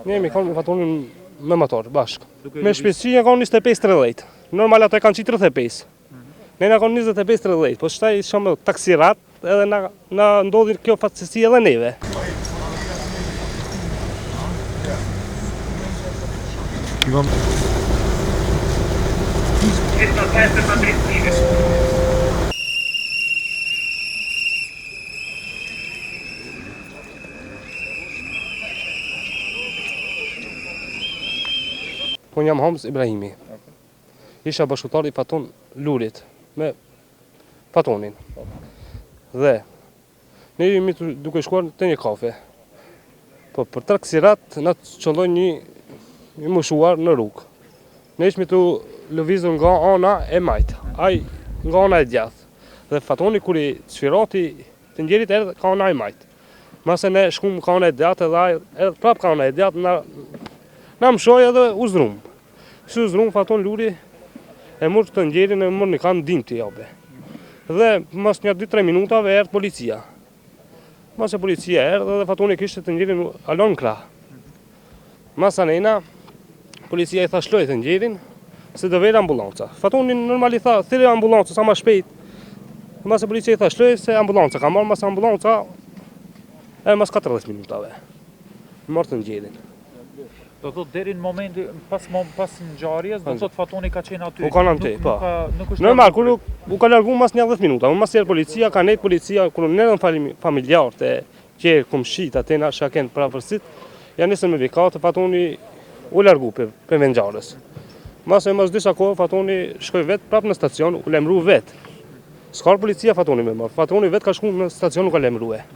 Ne jemi kanë fatonin me motor, bashkë. Me shpesësi e kanë 25-30. Normal ato e kanë 35. Ne na kanë 25-30, po shtaj shumë taksirat edhe na ndodhi kjo fatësi edhe neve. Unë jam Hamz Ibrahimi. Isha bashkëtar i Faton Lurit me Fatonin. Dhe ne jemi duke shkuar te një kafe. Po për taksirat na çolloi një moshuar në rrugë. Ne ishmi tu lëvizur nga ana e majt, ai nga ana e djathtë. Dhe Fatoni kur i çfiroti të njerit erdhi ka ana e majt. Mase ne shkum ka ana e djathtë edhe ai edhe prap ka ana e djathtë na mshoi edhe u zrum. Kështu zrum Faton Luri e mor të njerin e mor në kanë dim të jabe. Dhe mas një 2-3 minutave erdhi policia. Mas e policia erdhi dhe Fatoni kishte të njerin alon krah. Mas anena policia i tha shloj të njerin se do vjen ambulanca. Fatoni normal i tha thirrë ambulancën sa më shpejt. Mas e policia i tha shloj se ambulanca ka marrë, mas ambulanca e mas 40 minutave. Mor të njerin. Do thot deri në momentin pas ngjarjes, do thot Fatoni ka qenë aty. U kanë aty, po. Normal kur u ka largu mas 10 minuta, mas er policia ka nejt policia kur në familjar të që kumshit atë na shaken prapërsit. Ja nisën me vikat, Fatoni u largu për ngjarjes. Mas disa kohë Fatoni shkoi vet prap në stacion, u lajmërua vet. S'ka policia Fatoni më marr. Fatoni vet ka shkuar në stacion u ka lajmërua.